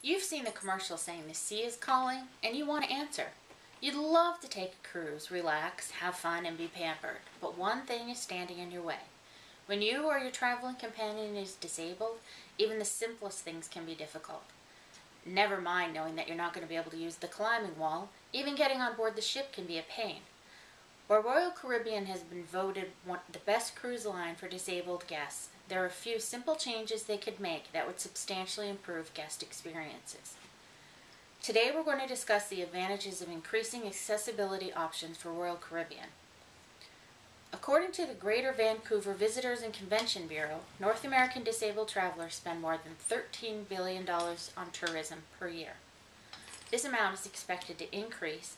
You've seen the commercial saying the sea is calling, and you want to answer. You'd love to take a cruise, relax, have fun, and be pampered, but one thing is standing in your way. When you or your traveling companion is disabled, even the simplest things can be difficult. Never mind knowing that you're not going to be able to use the climbing wall, even getting on board the ship can be a pain. While Royal Caribbean has been voted the best cruise line for disabled guests, there are a few simple changes they could make that would substantially improve guest experiences. Today we're going to discuss the advantages of increasing accessibility options for Royal Caribbean. According to the Greater Vancouver Visitors and Convention Bureau, North American disabled travelers spend more than $13 billion on tourism per year. This amount is expected to increase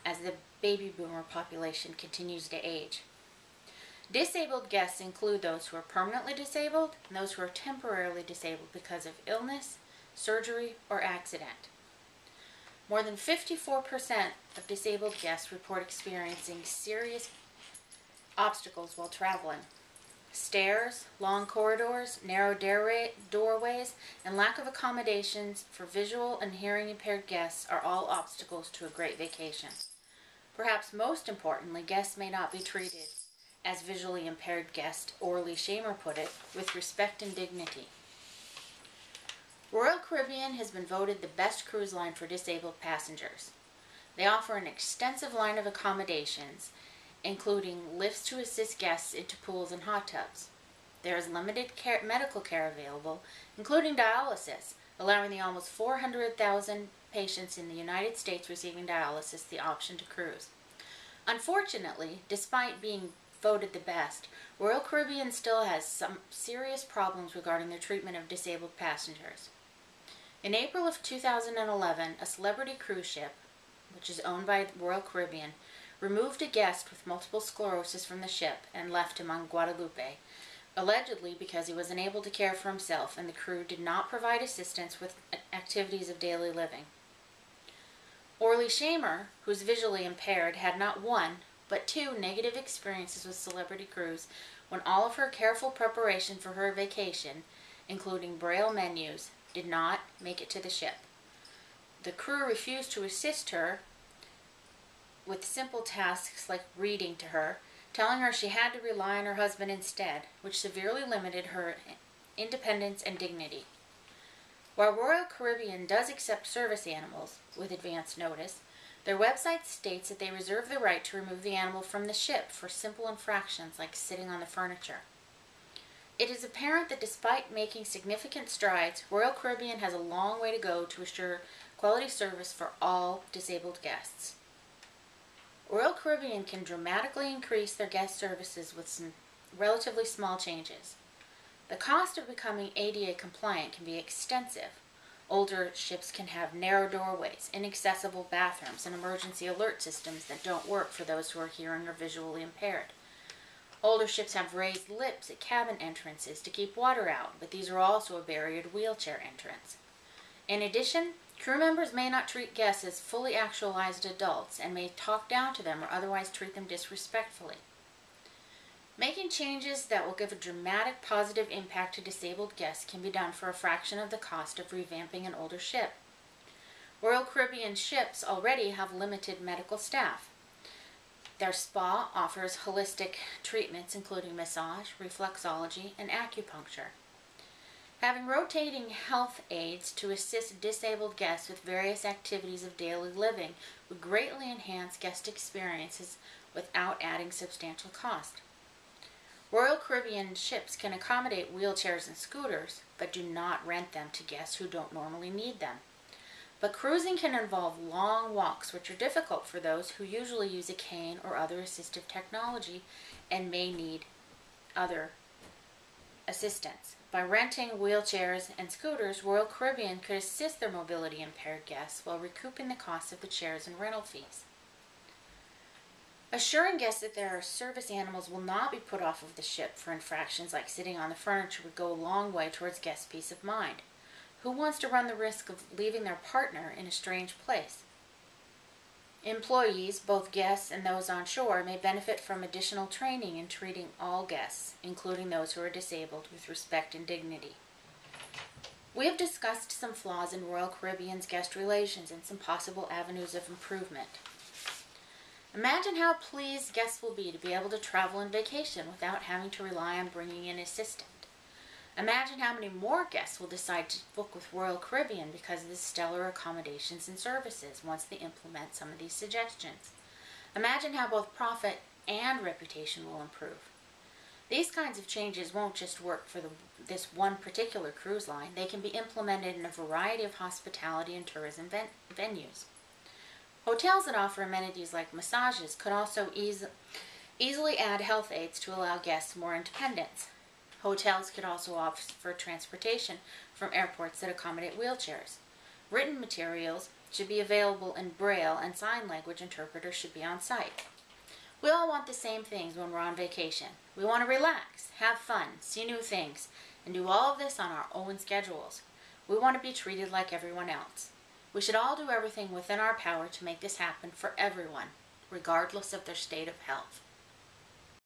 as the baby boomer population continues to age. Disabled guests include those who are permanently disabled and those who are temporarily disabled because of illness, surgery, or accident. More than 54% of disabled guests report experiencing serious obstacles while traveling. Stairs, long corridors, narrow doorways, and lack of accommodations for visual and hearing impaired guests are all obstacles to a great vacation. Perhaps most importantly, guests may not be treated, as visually impaired guest Orly Shamer put it, with respect and dignity. Royal Caribbean has been voted the best cruise line for disabled passengers. They offer an extensive line of accommodations, including lifts to assist guests into pools and hot tubs. There is limited medical care available, including dialysis, allowing the almost 400,000 patients in the United States receiving dialysis the option to cruise. Unfortunately, despite being voted the best, Royal Caribbean still has some serious problems regarding their treatment of disabled passengers. In April of 2011, a Celebrity cruise ship, which is owned by Royal Caribbean, removed a guest with multiple sclerosis from the ship and left him on Guadalupe, allegedly because he was unable to care for himself and the crew did not provide assistance with activities of daily living. Orly Shamer, who's visually impaired, had not one, but two negative experiences with Celebrity Cruise when all of her careful preparation for her vacation, including Braille menus, did not make it to the ship. The crew refused to assist her with simple tasks like reading to her, telling her she had to rely on her husband instead, which severely limited her independence and dignity. While Royal Caribbean does accept service animals with advance notice, their website states that they reserve the right to remove the animal from the ship for simple infractions like sitting on the furniture. It is apparent that despite making significant strides, Royal Caribbean has a long way to go to assure quality service for all disabled guests. Royal Caribbean can dramatically increase their guest services with some relatively small changes. The cost of becoming ADA compliant can be extensive. Older ships can have narrow doorways, inaccessible bathrooms, and emergency alert systems that don't work for those who are hearing or visually impaired. Older ships have raised lips at cabin entrances to keep water out, but these are also a barrier to wheelchair entrance. In addition, crew members may not treat guests as fully actualized adults and may talk down to them or otherwise treat them disrespectfully. Making changes that will give a dramatic positive impact to disabled guests can be done for a fraction of the cost of revamping an older ship. Royal Caribbean ships already have limited medical staff. Their spa offers holistic treatments including massage, reflexology, and acupuncture. Having rotating health aides to assist disabled guests with various activities of daily living would greatly enhance guest experiences without adding substantial cost. Royal Caribbean ships can accommodate wheelchairs and scooters, but do not rent them to guests who don't normally need them. But cruising can involve long walks, which are difficult for those who usually use a cane or other assistive technology and may need other assistance. By renting wheelchairs and scooters, Royal Caribbean could assist their mobility impaired guests while recouping the cost of the chairs and rental fees. Assuring guests that their service animals will not be put off of the ship for infractions like sitting on the furniture would go a long way towards guest peace of mind. Who wants to run the risk of leaving their partner in a strange place? Employees, both guests and those on shore, may benefit from additional training in treating all guests, including those who are disabled, with respect and dignity. We have discussed some flaws in Royal Caribbean's guest relations and some possible avenues of improvement. Imagine how pleased guests will be to be able to travel on vacation without having to rely on bringing an assistant. Imagine how many more guests will decide to book with Royal Caribbean because of the stellar accommodations and services once they implement some of these suggestions. Imagine how both profit and reputation will improve. These kinds of changes won't just work for this one particular cruise line. They can be implemented in a variety of hospitality and venues. Hotels that offer amenities like massages could also easily add health aids to allow guests more independence. Hotels could also offer transportation from airports that accommodate wheelchairs. Written materials should be available in Braille, and sign language interpreters should be on site. We all want the same things when we're on vacation. We want to relax, have fun, see new things, and do all of this on our own schedules. We want to be treated like everyone else. We should all do everything within our power to make this happen for everyone, regardless of their state of health.